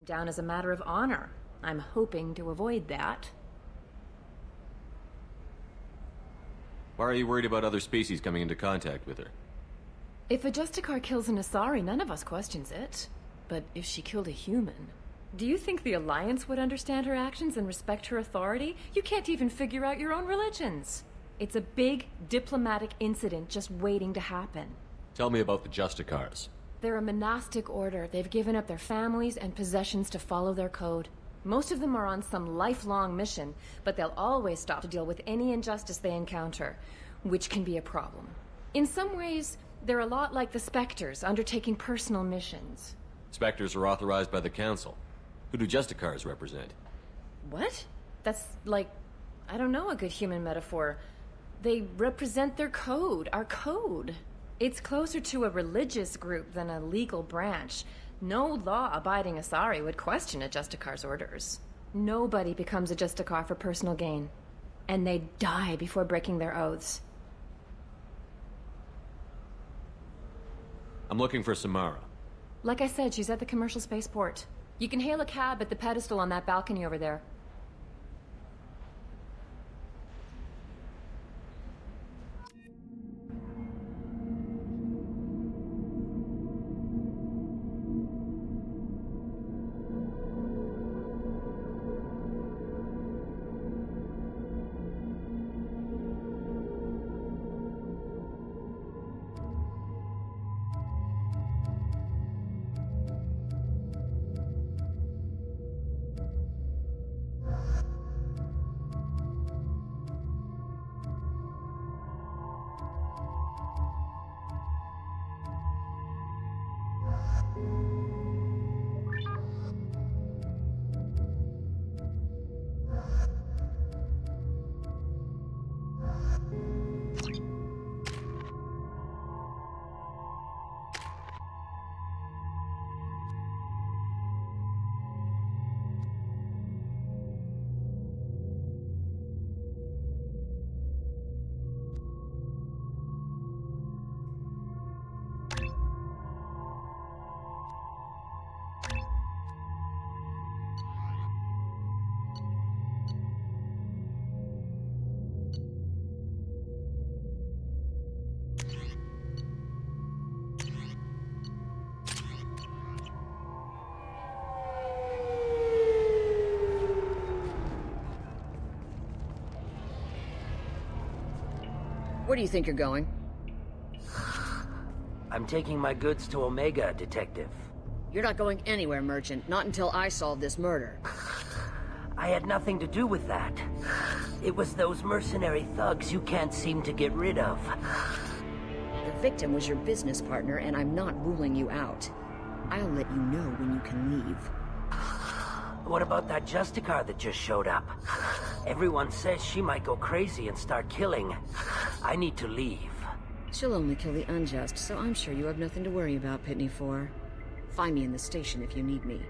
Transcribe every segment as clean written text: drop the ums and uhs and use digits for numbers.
Down as a matter of honor. I'm hoping to avoid that. Why are you worried about other species coming into contact with her? If a Justicar kills an Asari, none of us questions it. But if she killed a human... Do you think the Alliance would understand her actions and respect her authority? You can't even figure out your own religions. It's a big, diplomatic incident just waiting to happen. Tell me about the Justicars. They're a monastic order. They've given up their families and possessions to follow their code. Most of them are on some lifelong mission, but they'll always stop to deal with any injustice they encounter, which can be a problem. In some ways, they're a lot like the Spectres, undertaking personal missions. Spectres are authorized by the Council. Who do Justicars represent? What? That's like, I don't know, a good human metaphor. They represent their code, our code. It's closer to a religious group than a legal branch. No law-abiding Asari would question a Justicar's orders. Nobody becomes a Justicar for personal gain. And they die before breaking their oaths. I'm looking for Samara. Like I said, she's at the commercial spaceport. You can hail a cab at the pedestal on that balcony over there. Where do you think you're going? I'm taking my goods to Omega, Detective. You're not going anywhere, Merchant. Not until I solve this murder. I had nothing to do with that. It was those mercenary thugs you can't seem to get rid of. The victim was your business partner, and I'm not ruling you out. I'll let you know when you can leave. What about that Justicar that just showed up? Everyone says she might go crazy and start killing. I need to leave. She'll only kill the unjust, so I'm sure you have nothing to worry about, Pitney 4. Find me in the station if you need me.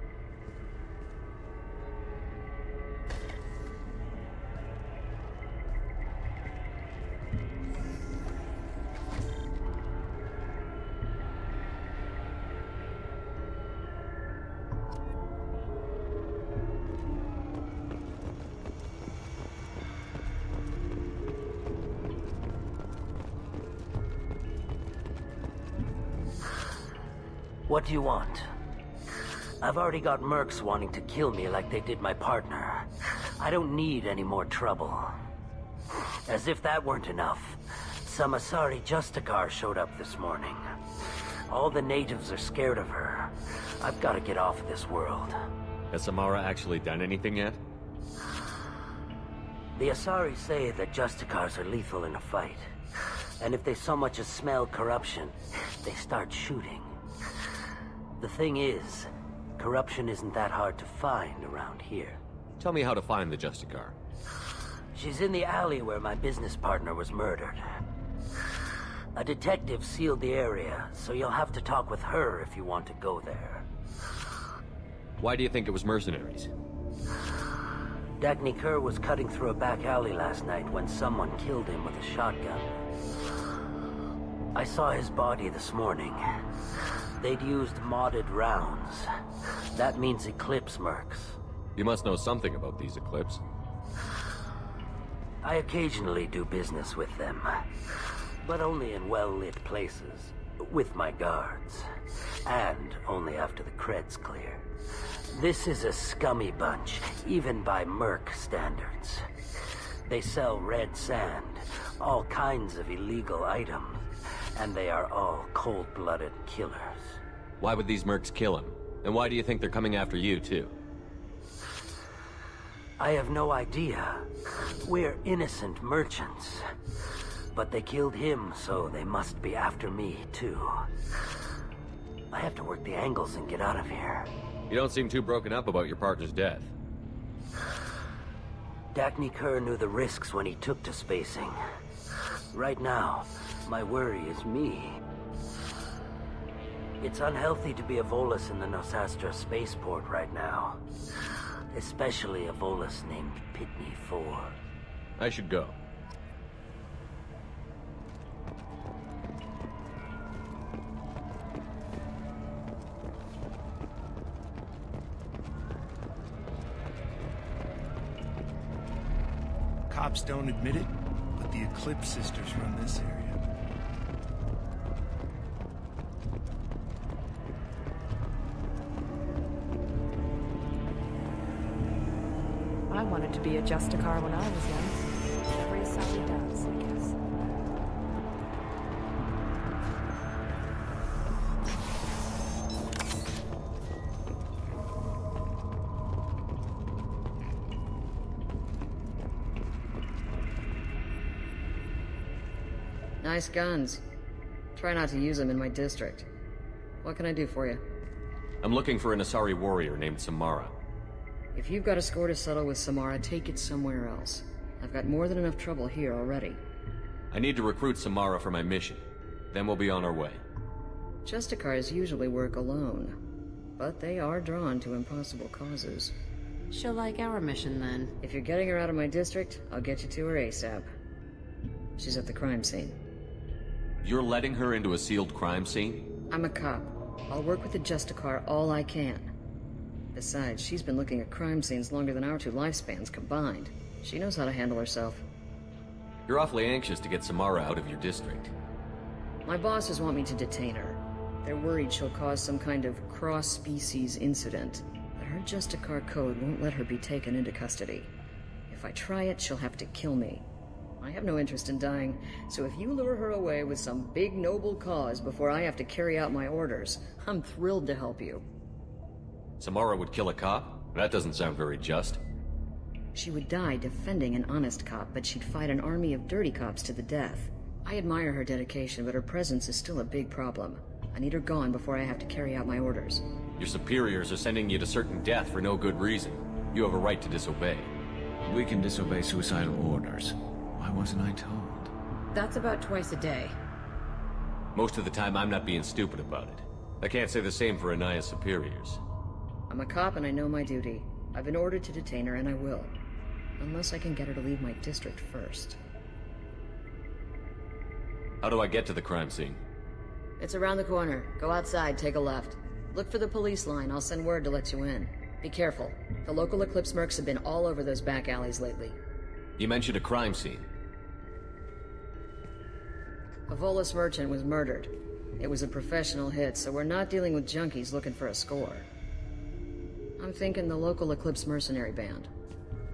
What do you want? I've already got mercs wanting to kill me like they did my partner. I don't need any more trouble. As if that weren't enough, some Asari Justicar showed up this morning. All the natives are scared of her. I've got to get off of this world. Has Samara actually done anything yet? The Asari say that Justicars are lethal in a fight. And if they so much as smell corruption, they start shooting. The thing is, corruption isn't that hard to find around here. Tell me how to find the Justicar. She's in the alley where my business partner was murdered. A detective sealed the area, so you'll have to talk with her if you want to go there. Why do you think it was mercenaries? Dagny Kerr was cutting through a back alley last night when someone killed him with a shotgun. I saw his body this morning. They'd used modded rounds. That means Eclipse mercs. You must know something about these Eclipse. I occasionally do business with them, but only in well-lit places, with my guards, and only after the cred's clear. This is a scummy bunch, even by merc standards. They sell red sand, all kinds of illegal items, and they are all cold-blooded killers. Why would these mercs kill him? And why do you think they're coming after you, too? I have no idea. We're innocent merchants. But they killed him, so they must be after me, too. I have to work the angles and get out of here. You don't seem too broken up about your partner's death. Dagny Kerr knew the risks when he took to spacing. Right now, my worry is me. It's unhealthy to be a Volus in the Nosastra spaceport right now. Especially a Volus named Pitney 4. I should go. Cops don't admit it, but the Eclipse sisters run this area. I wanted to be a Justicar when I was young. Every Asari does, I guess. Nice guns. Try not to use them in my district. What can I do for you? I'm looking for an Asari warrior named Samara. If you've got a score to settle with Samara, take it somewhere else. I've got more than enough trouble here already. I need to recruit Samara for my mission. Then we'll be on our way. Justicars usually work alone, but they are drawn to impossible causes. She'll like our mission, then. If you're getting her out of my district, I'll get you to her ASAP. She's at the crime scene. You're letting her into a sealed crime scene? I'm a cop. I'll work with the Justicar all I can. Besides, she's been looking at crime scenes longer than our two lifespans combined. She knows how to handle herself. You're awfully anxious to get Samara out of your district. My bosses want me to detain her. They're worried she'll cause some kind of cross-species incident, but her Justicar code won't let her be taken into custody. If I try it, she'll have to kill me. I have no interest in dying, so if you lure her away with some big noble cause before I have to carry out my orders, I'm thrilled to help you. Samara would kill a cop? That doesn't sound very just. She would die defending an honest cop, but she'd fight an army of dirty cops to the death. I admire her dedication, but her presence is still a big problem. I need her gone before I have to carry out my orders. Your superiors are sending you to certain death for no good reason. You have a right to disobey. We can disobey suicidal orders. Why wasn't I told? That's about twice a day. Most of the time, I'm not being stupid about it. I can't say the same for Anaya's superiors. I'm a cop and I know my duty. I've been ordered to detain her and I will. Unless I can get her to leave my district first. How do I get to the crime scene? It's around the corner. Go outside, take a left. Look for the police line. I'll send word to let you in. Be careful. The local Eclipse mercs have been all over those back alleys lately. You mentioned a crime scene. A Volus merchant was murdered. It was a professional hit, so we're not dealing with junkies looking for a score. I'm thinking the local Eclipse mercenary band.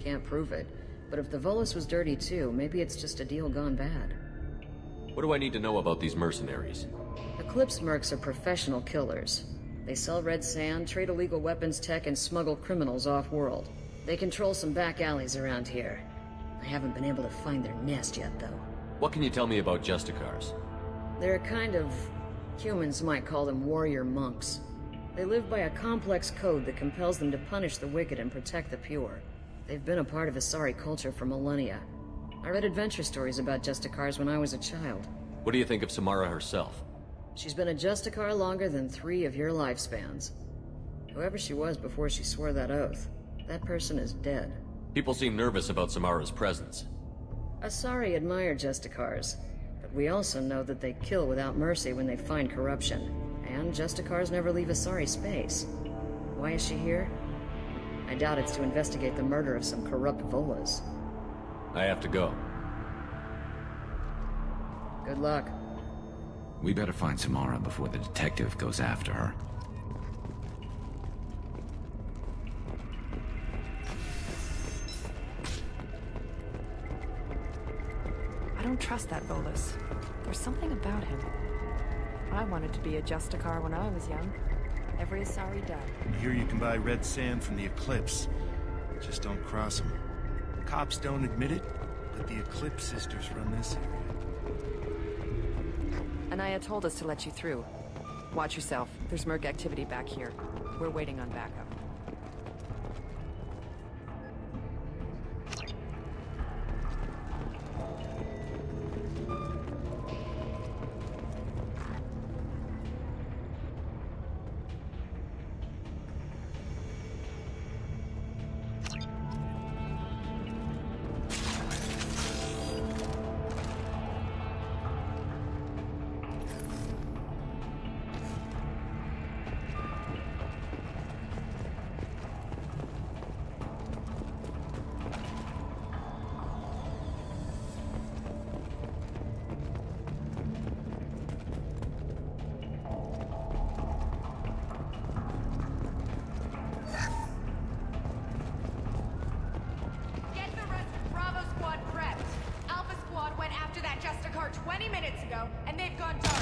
Can't prove it, but if the Volus was dirty too, maybe it's just a deal gone bad. What do I need to know about these mercenaries? Eclipse mercs are professional killers. They sell red sand, trade illegal weapons tech, and smuggle criminals off-world. They control some back alleys around here. I haven't been able to find their nest yet, though. What can you tell me about Justicars? They're a kind of... humans might call them warrior monks. They live by a complex code that compels them to punish the wicked and protect the pure. They've been a part of Asari culture for millennia. I read adventure stories about Justicars when I was a child. What do you think of Samara herself? She's been a Justicar longer than 3 of your lifespans. Whoever she was before she swore that oath, that person is dead. People seem nervous about Samara's presence. Asari admire Justicars, but we also know that they kill without mercy when they find corruption. And again, Justicars never leave a sorry space. Why is she here? I doubt it's to investigate the murder of some corrupt Volas. I have to go. Good luck. We better find Samara before the detective goes after her. I don't trust that Volas. There's something about him. I wanted to be a Justicar when I was young. Every Asari does. Here you can buy red sand from the Eclipse. Just don't cross them. Cops don't admit it, but the Eclipse sisters run this area. Anaya told us to let you through. Watch yourself. There's Merc activity back here. We're waiting on backup. Justicar 20 minutes ago, and they've gone dark.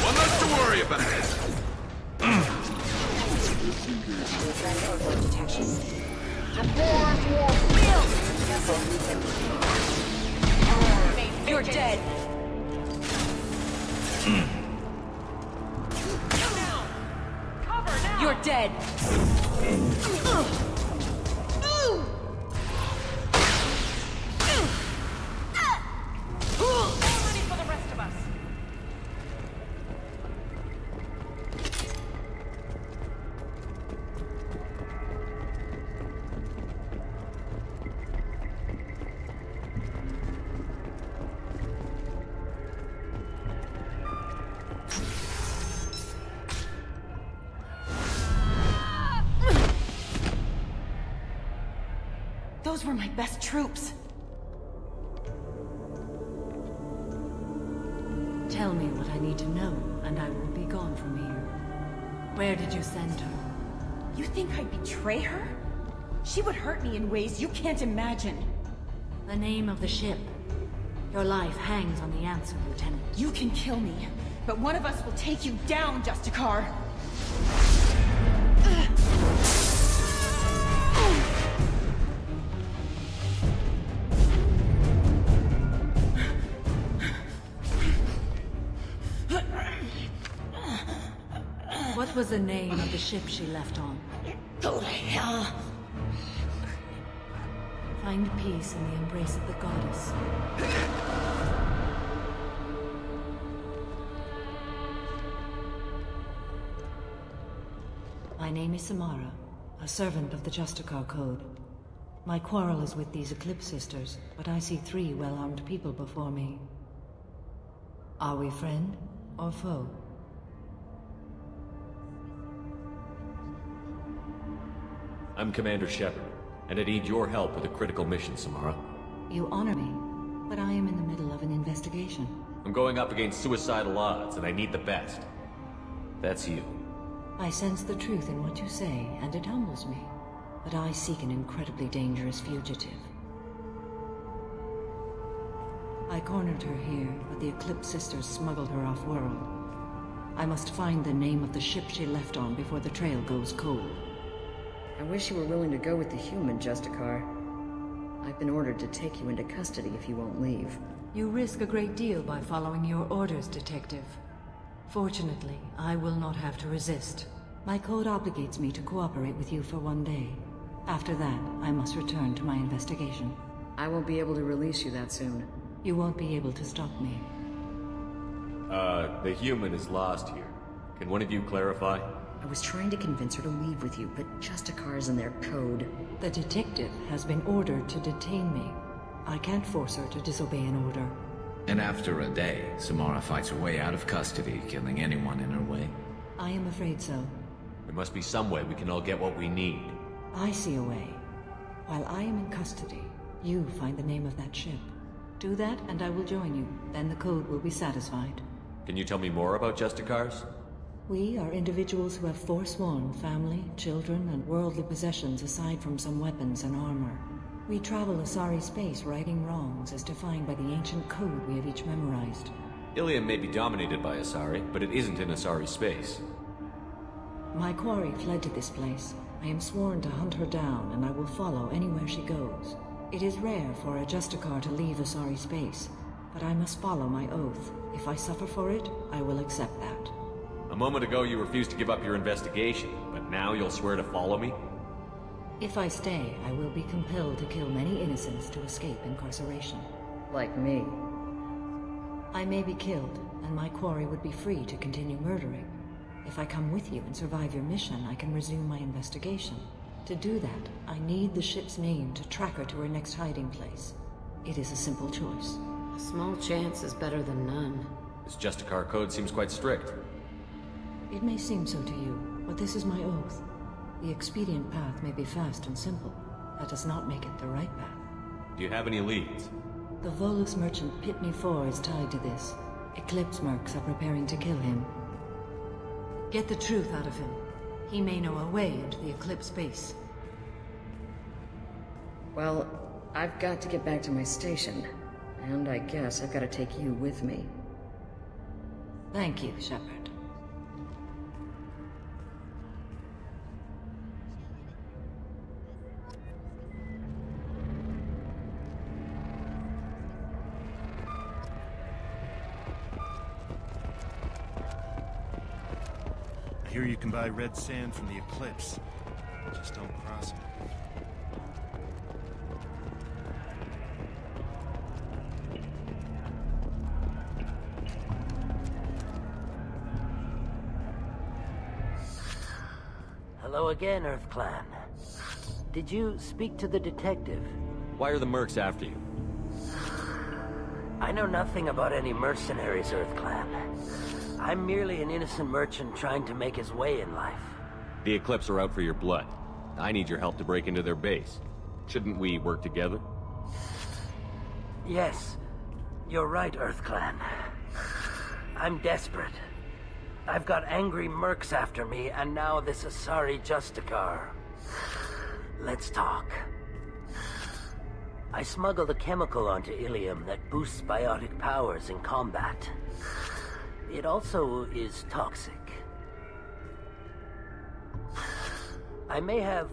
One less to worry about. You're dead. Cover now. You're dead. Those were my best troops. Tell me what I need to know, and I will be gone from here. Where did you send her? You think I'd betray her? She would hurt me in ways you can't imagine. The name of the ship. Your life hangs on the answer, Lieutenant. You can kill me, but one of us will take you down, Justicar. What was the name of the ship she left on? Go to hell. Find peace in the embrace of the goddess. My name is Samara, a servant of the Justicar Code. My quarrel is with these Eclipse sisters, but I see 3 well-armed people before me. Are we friend or foe? I'm Commander Shepard, and I need your help with a critical mission, Samara. You honor me, but I am in the middle of an investigation. I'm going up against suicidal odds, and I need the best. That's you. I sense the truth in what you say, and it humbles me. But I seek an incredibly dangerous fugitive. I cornered her here, but the Eclipse sisters smuggled her off-world. I must find the name of the ship she left on before the trail goes cold. I wish you were willing to go with the human, Justicar. I've been ordered to take you into custody if you won't leave. You risk a great deal by following your orders, Detective. Fortunately, I will not have to resist. My code obligates me to cooperate with you for 1 day. After that, I must return to my investigation. I won't be able to release you that soon. You won't be able to stop me. The human is lost here. Can one of you clarify? I was trying to convince her to leave with you, but Justicars and their code. The detective has been ordered to detain me. I can't force her to disobey an order. And after a day, Samara fights her way out of custody, killing anyone in her way? I am afraid so. There must be some way we can all get what we need. I see a way. While I am in custody, you find the name of that ship. Do that, and I will join you. Then the code will be satisfied. Can you tell me more about Justicars? We are individuals who have forsworn family, children, and worldly possessions aside from some weapons and armor. We travel Asari space righting wrongs as defined by the ancient code we have each memorized. Ilium may be dominated by Asari, but it isn't in Asari space. My quarry fled to this place. I am sworn to hunt her down, and I will follow anywhere she goes. It is rare for a Justicar to leave Asari space, but I must follow my oath. If I suffer for it, I will accept that. A moment ago you refused to give up your investigation, but now you'll swear to follow me? If I stay, I will be compelled to kill many innocents to escape incarceration. Like me. I may be killed, and my quarry would be free to continue murdering. If I come with you and survive your mission, I can resume my investigation. To do that, I need the ship's name to track her to her next hiding place. It is a simple choice. A small chance is better than none. This Justicar code seems quite strict. It may seem so to you, but this is my oath. The expedient path may be fast and simple. That does not make it the right path. Do you have any leads? The Volus merchant Pitney 4 is tied to this. Eclipse mercs are preparing to kill him. Get the truth out of him. He may know a way into the Eclipse base. Well, I've got to get back to my station. And I guess I've got to take you with me. Thank you, Shepard. I hear you can buy red sand from the Eclipse. Just don't cross them. Hello again, Earth Clan. Did you speak to the detective? Why are the mercs after you? I know nothing about any mercenaries, Earth Clan. I'm merely an innocent merchant trying to make his way in life. The Eclipse are out for your blood. I need your help to break into their base. Shouldn't we work together? Yes, you're right, Earth Clan. I'm desperate. I've got angry mercs after me, and now this Asari Justicar. Let's talk. I smuggled a chemical onto Ilium that boosts biotic powers in combat. It also is toxic. I may have,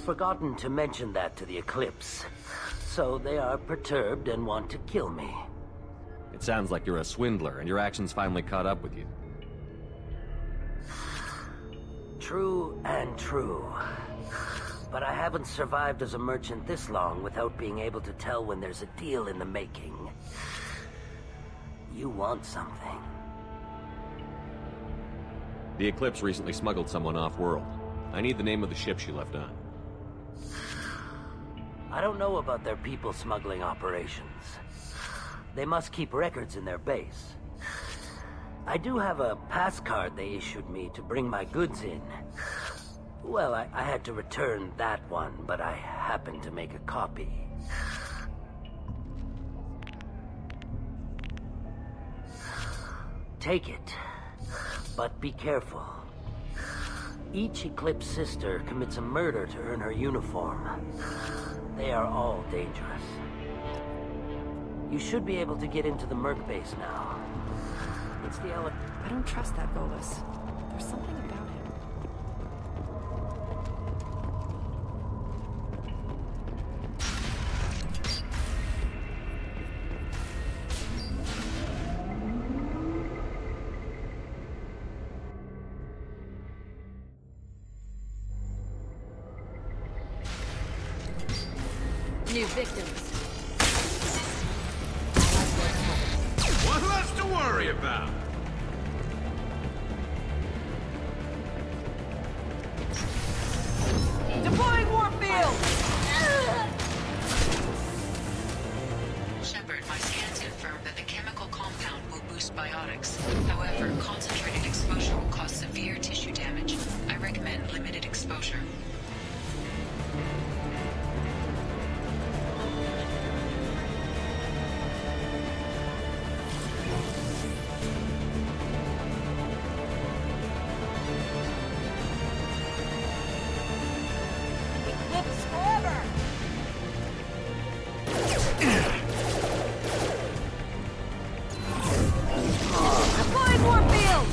forgotten to mention that to the Eclipse. So they are perturbed and want to kill me. It sounds like you're a swindler, and your actions finally caught up with you. True and true. But I haven't survived as a merchant this long without being able to tell when there's a deal in the making. You want something. The Eclipse recently smuggled someone off-world. I need the name of the ship she left on. I don't know about their people smuggling operations. They must keep records in their base. I do have a pass card they issued me to bring my goods in. Well, I had to return that one, but I happened to make a copy. Take it, but be careful. Each Eclipse sister commits a murder to earn her uniform. They are all dangerous. You should be able to get into the Merc base now. It's the I don't trust that Volus. There's something about him. New victims. What less to worry about? Deploying warfield! Deploy Warfield!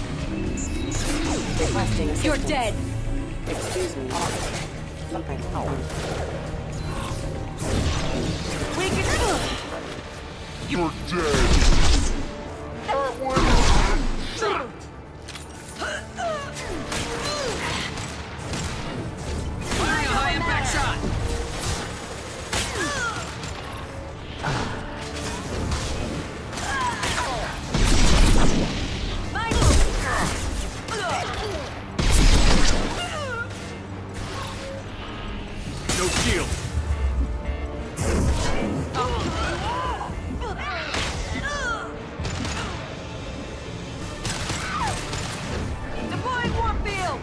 Requesting assistance. You're dead! Excuse me. Something. We can... You're dead. Firing a high impact shot. No shield. Deploy Warfield!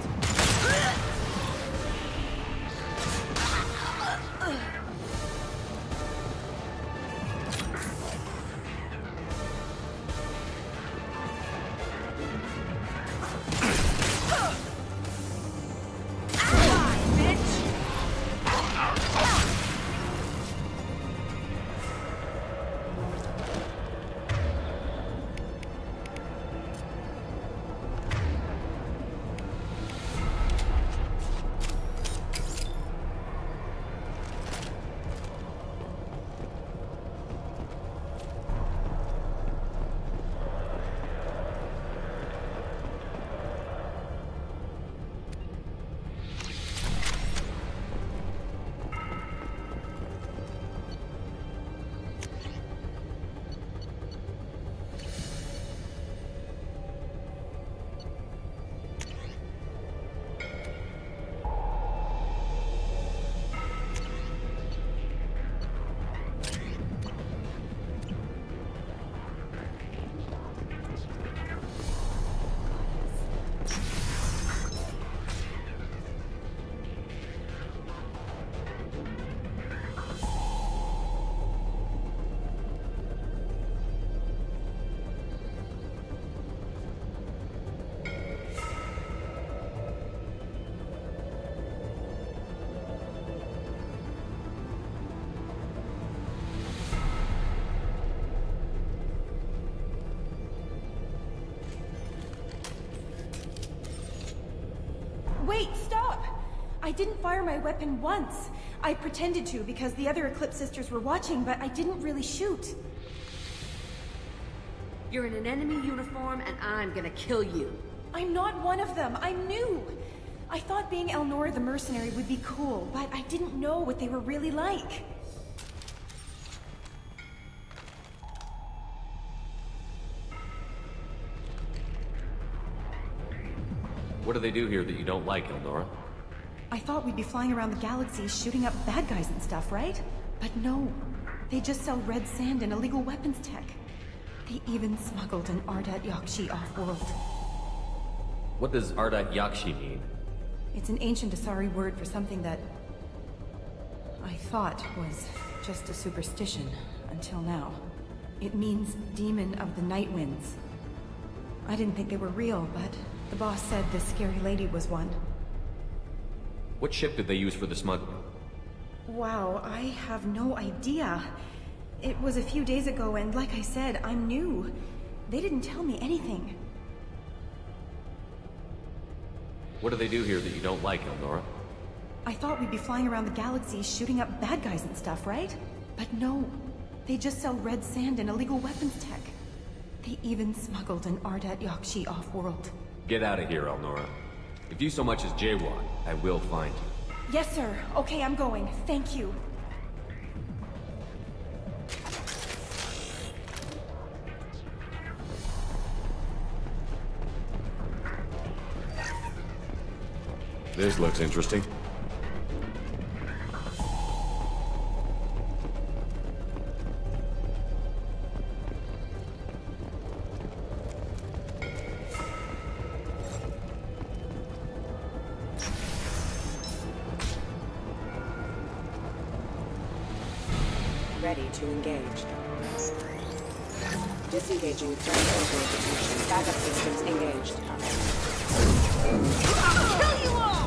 Wait, stop! I didn't fire my weapon once. I pretended to because the other Eclipse sisters were watching, but I didn't really shoot. You're in an enemy uniform, and I'm gonna kill you. I'm not one of them. I'm new. I thought being Elnora the mercenary would be cool, but I didn't know what they were really like. What do they do here that you don't like, Elnora? I thought we'd be flying around the galaxy shooting up bad guys and stuff, right? But no. They just sell red sand and illegal weapons tech. They even smuggled an Ardat Yakshi off-world. What does Ardat Yakshi mean? It's an ancient Asari word for something that I thought was just a superstition until now. It means demon of the night winds. I didn't think they were real, but the boss said this scary lady was one. What ship did they use for the smuggling? Wow, I have no idea. It was a few days ago, and like I said, I'm new. They didn't tell me anything. What do they do here that you don't like, Elnora? I thought we'd be flying around the galaxy shooting up bad guys and stuff, right? But no. They just sell red sand and illegal weapons tech. They even smuggled an Ardat Yakshi off-world. Get out of here, Elnora. If you so much as jaywalk, I will find you. Yes, sir. Okay, I'm going. Thank you. This looks interesting. Ready to engage. Disengaging friend over detection. Backup systems engaged. Kill you all!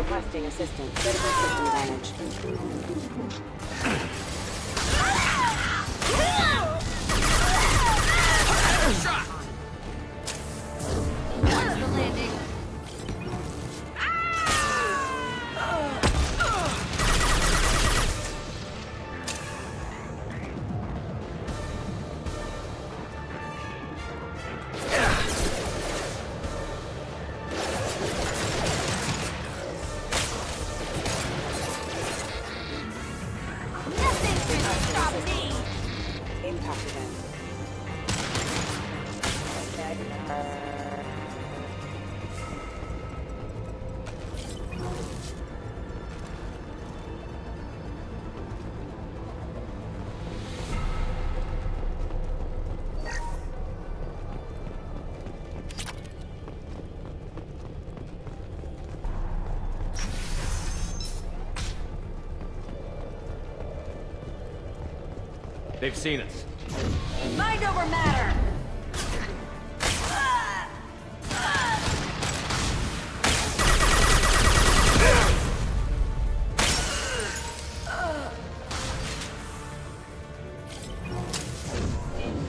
Requesting assistance. Critical system damage. Shot! Watch the landing. They've seen us. Mind over matter!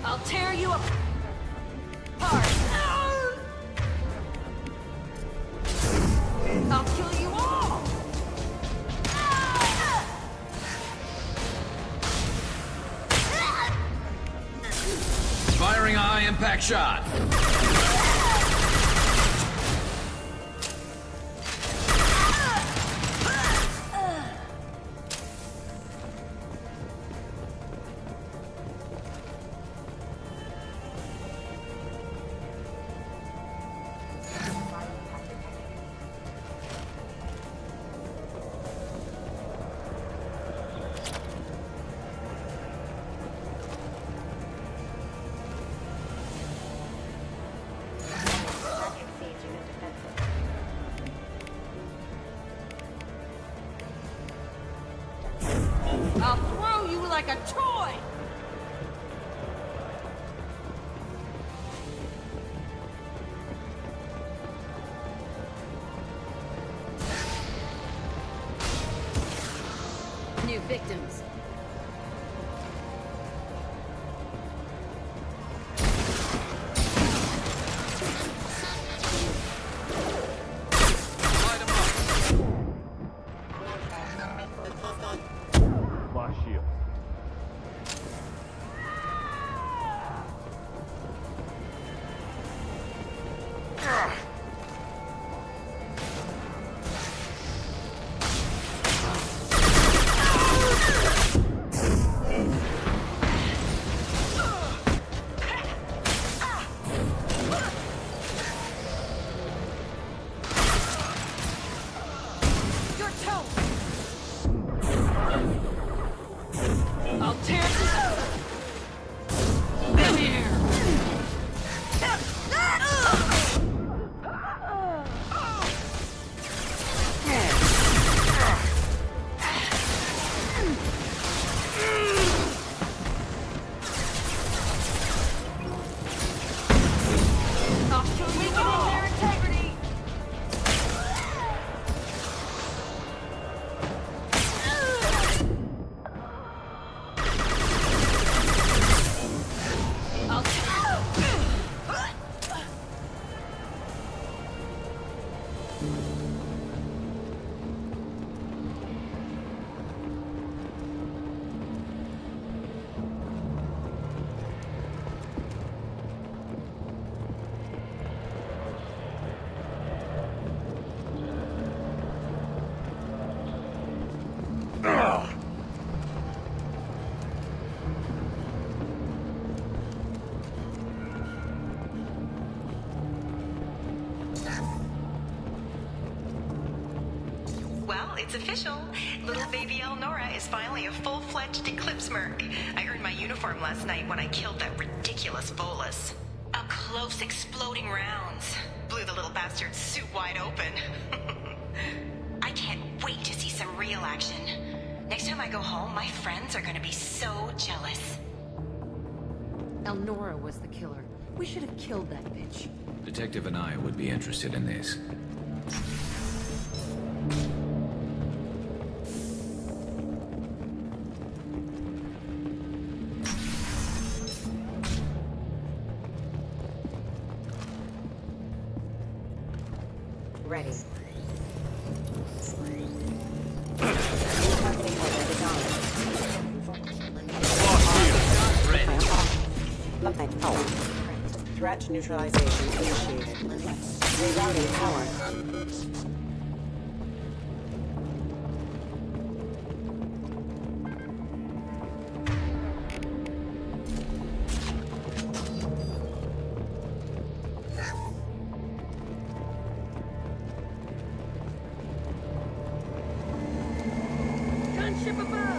I'll tear you apart! I'll kill you all! Firing a high-impact shot. I'll throw you like a toy! New victims. My shield. Your toe! I'll tear you up! Come here! I'll show you their integrity! I'll Well, it's official. Little baby Elnora is finally a full-fledged Eclipse merc. I earned my uniform last night when I killed that ridiculous Volus. Up close, exploding rounds. Blew the little bastard's suit wide open. I can't wait to see some real action. Next time I go home, my friends are gonna be so jealous. Elnora was the killer. We should have killed that bitch. Detective and I would be interested in this. Ready. Threat neutralization initiated. Rerouting power. Gunship above!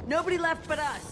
Nobody left but us.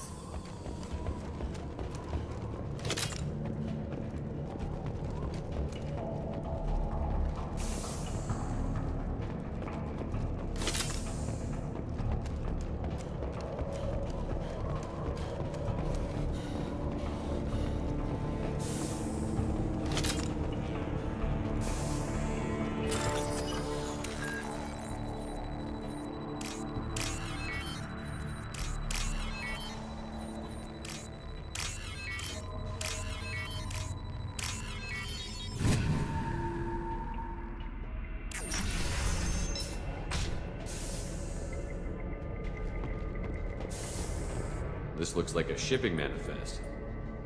This looks like a shipping manifest.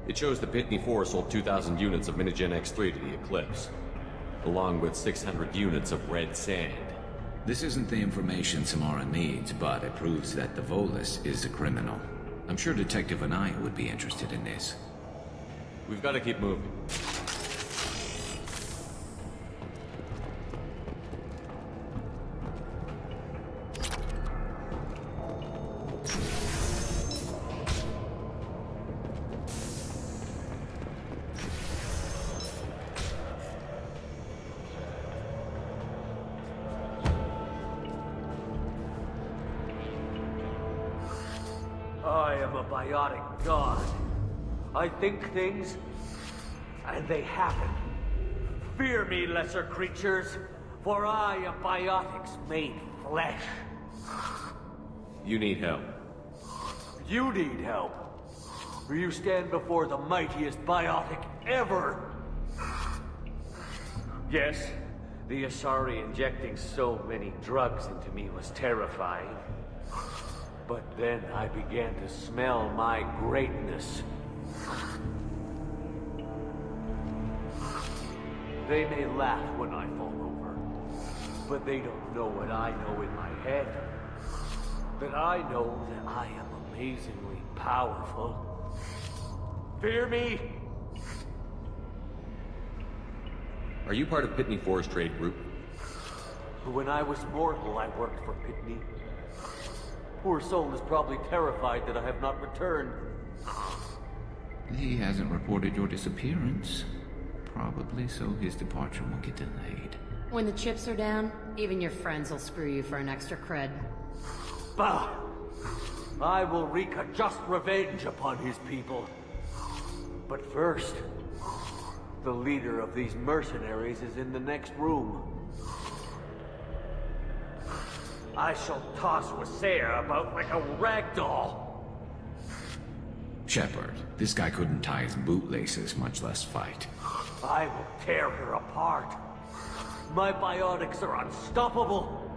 It shows the Pitney 4 sold 2,000 units of Minigen X3 to the Eclipse, along with 600 units of red sand. This isn't the information Samara needs, but it proves that the Volus is a criminal. I'm sure Detective Anaya would be interested in this. We've got to keep moving. I am a biotic god. I think things, and they happen. Fear me, lesser creatures, for I am biotics made flesh. You need help. You need help. For you stand before the mightiest biotic ever. Yes, the Asari injecting so many drugs into me was terrifying. But then I began to smell my greatness. They may laugh when I fall over, but they don't know what I know in my head. That I know that I am amazingly powerful. Fear me? Are you part of Pitney 4's trade group? When I was mortal, I worked for Pitney. Poor soul is probably terrified that I have not returned. He hasn't reported your disappearance. Probably so his departure won't get delayed. When the chips are down, even your friends will screw you for an extra cred. Bah! I will wreak a just revenge upon his people. But first, the leader of these mercenaries is in the next room. I shall toss Wasea about like a ragdoll. Shepard, this guy couldn't tie his bootlaces, much less fight. I will tear her apart. My biotics are unstoppable.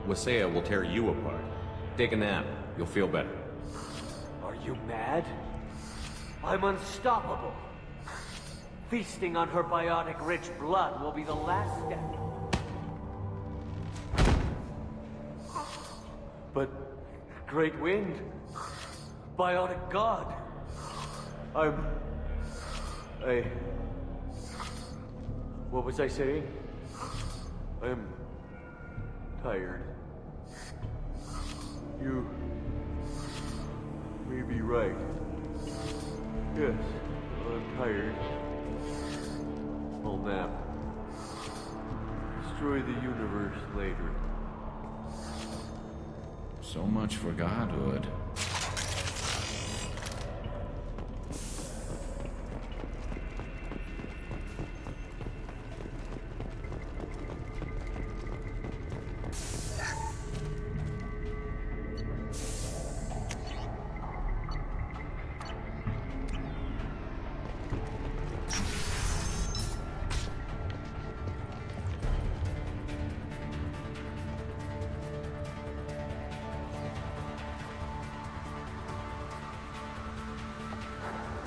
Wasea will tear you apart. Take a nap. You'll feel better. Are you mad? I'm unstoppable. Feasting on her biotic-rich blood will be the last step. But, Great Wind, biotic god, what was I saying? I'm tired. You may be right. Yes, I'm tired. I'll nap. Destroy the universe later. So much for godhood.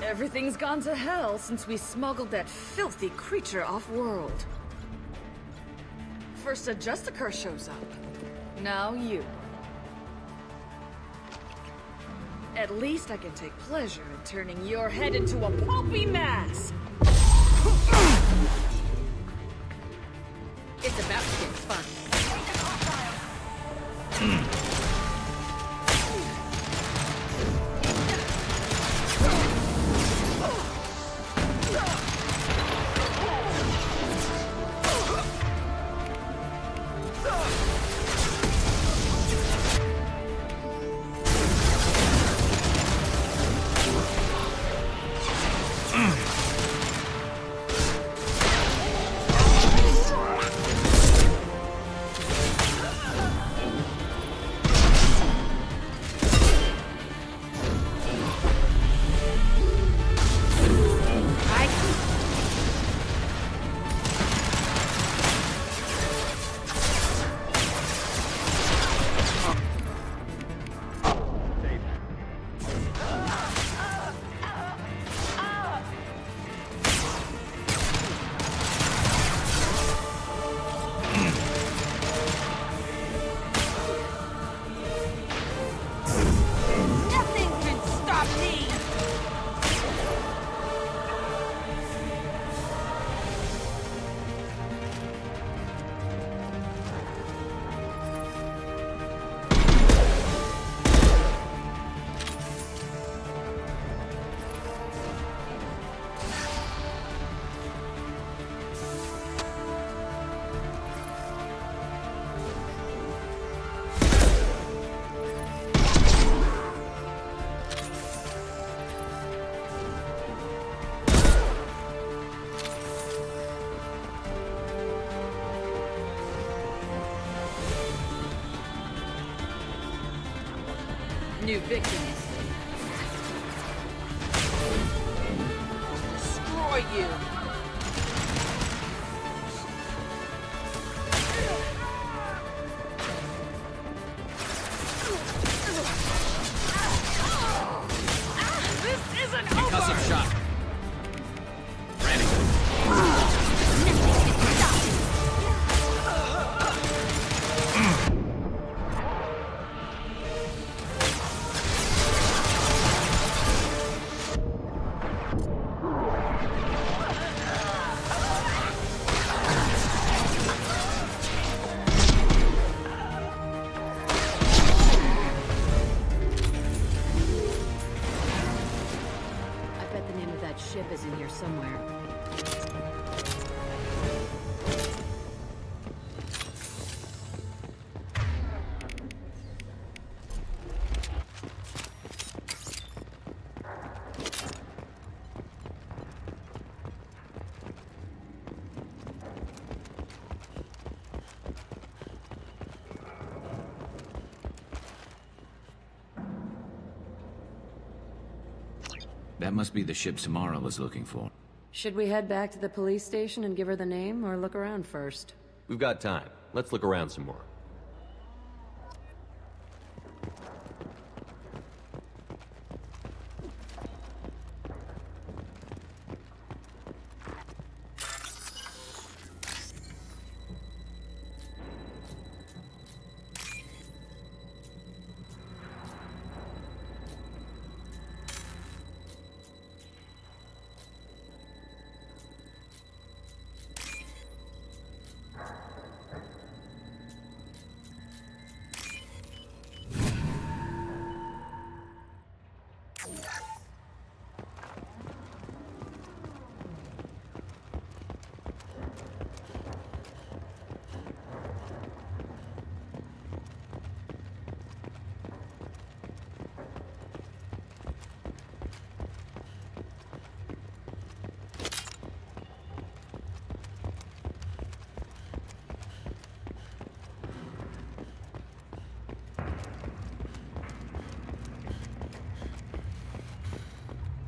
Everything's gone to hell since we smuggled that filthy creature off-world. First a Justicar shows up. Now you. At least I can take pleasure in turning your head into a pulpy mass! It's about to get fun. New victims. Destroy you! This isn't Concussive shot. Ship is in here somewhere. That must be the ship Samara was looking for. Should we head back to the police station and give her the name, or look around first? We've got time. Let's look around some more.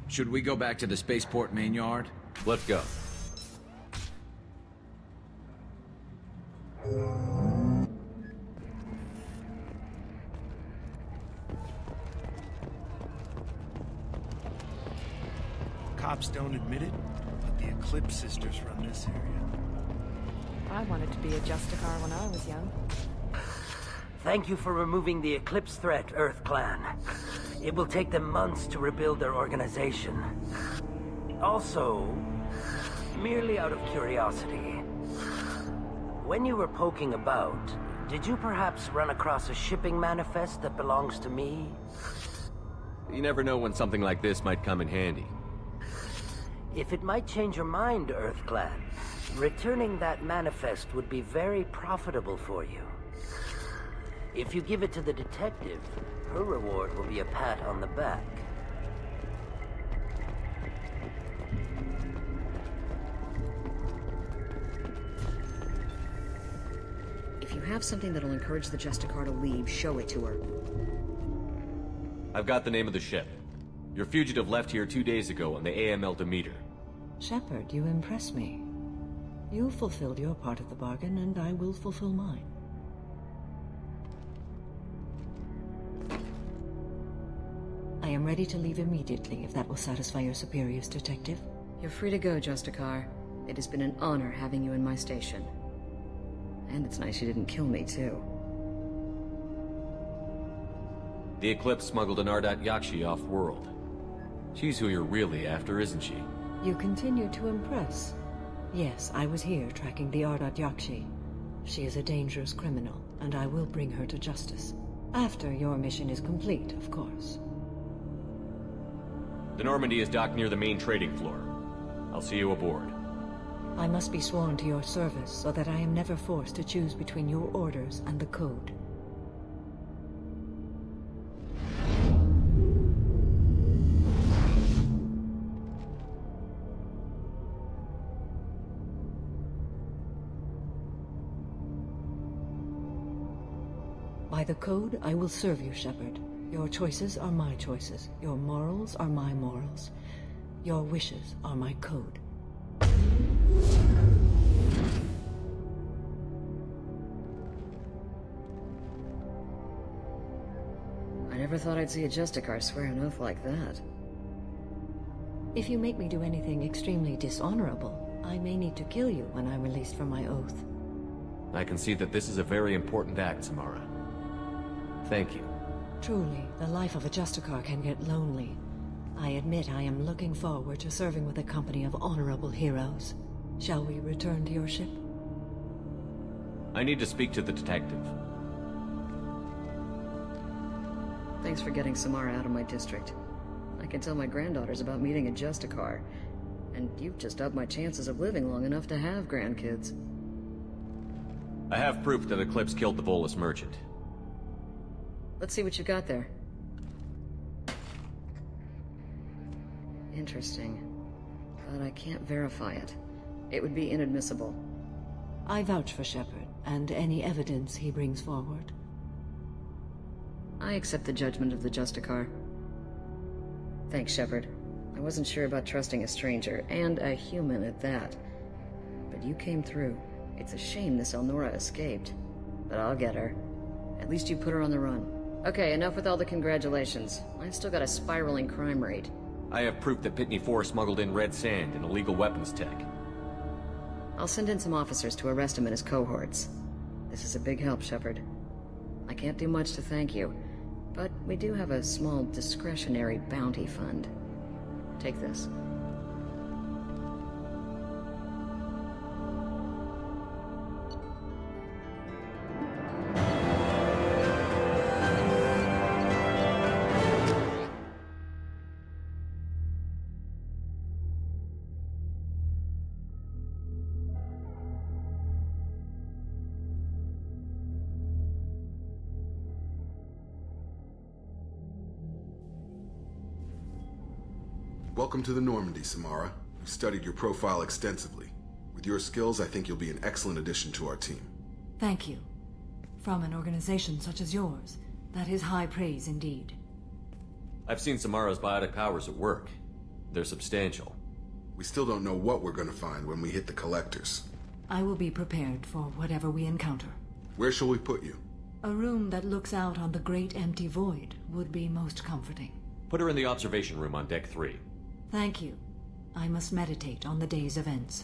Should we go back to the spaceport main yard? Let's go. Cops don't admit it, but the Eclipse sisters run this area. I wanted to be a Justicar when I was young. Thank you for removing the Eclipse threat, Earth Clan. It will take them months to rebuild their organization. Also, merely out of curiosity, when you were poking about, did you perhaps run across a shipping manifest that belongs to me? You never know when something like this might come in handy. If it might change your mind, Earth Clan, returning that manifest would be very profitable for you. If you give it to the detective, her reward will be a pat on the back. If you have something that'll encourage the Justicar to leave, show it to her. I've got the name of the ship. Your fugitive left here 2 days ago on the AML Demeter. Shepard, you impress me. You fulfilled your part of the bargain, and I will fulfill mine. I am ready to leave immediately, if that will satisfy your superiors, Detective. You're free to go, Justicar. It has been an honor having you in my station. And it's nice you didn't kill me, too. The Eclipse smuggled an Ardat Yakshi off-world. She's who you're really after, isn't she? You continue to impress. Yes, I was here tracking the Ardat Yakshi. She is a dangerous criminal, and I will bring her to justice. After your mission is complete, of course. The Normandy is docked near the main trading floor. I'll see you aboard. I must be sworn to your service so that I am never forced to choose between your orders and the Code. By the Code, I will serve you, Shepard. Your choices are my choices. Your morals are my morals. Your wishes are my code. I never thought I'd see a Justicar swear an oath like that. If you make me do anything extremely dishonorable, I may need to kill you when I'm released from my oath. I can see that this is a very important act, Samara. Thank you. Truly, the life of a Justicar can get lonely. I admit I am looking forward to serving with a company of honorable heroes. Shall we return to your ship? I need to speak to the detective. Thanks for getting Samara out of my district. I can tell my granddaughters about meeting a Justicar, and you've just upped my chances of living long enough to have grandkids. I have proof that Eclipse killed the Volus merchant. Let's see what you got there. Interesting. But I can't verify it. It would be inadmissible. I vouch for Shepard, and any evidence he brings forward. I accept the judgment of the Justicar. Thanks, Shepard. I wasn't sure about trusting a stranger, and a human at that. But you came through. It's a shame this Elnora escaped. But I'll get her. At least you put her on the run. Okay, enough with all the congratulations. I've still got a spiraling crime rate. I have proof that Pitney 4 smuggled in red sand and illegal weapons tech. I'll send in some officers to arrest him and his cohorts. This is a big help, Shepard. I can't do much to thank you, but we do have a small discretionary bounty fund. Take this. Welcome to the Normandy, Samara. We've studied your profile extensively. With your skills, I think you'll be an excellent addition to our team. Thank you. From an organization such as yours, that is high praise indeed. I've seen Samara's biotic powers at work. They're substantial. We still don't know what we're gonna find when we hit the collectors. I will be prepared for whatever we encounter. Where shall we put you? A room that looks out on the great empty void would be most comforting. Put her in the observation room on Deck 3. Thank you. I must meditate on the day's events.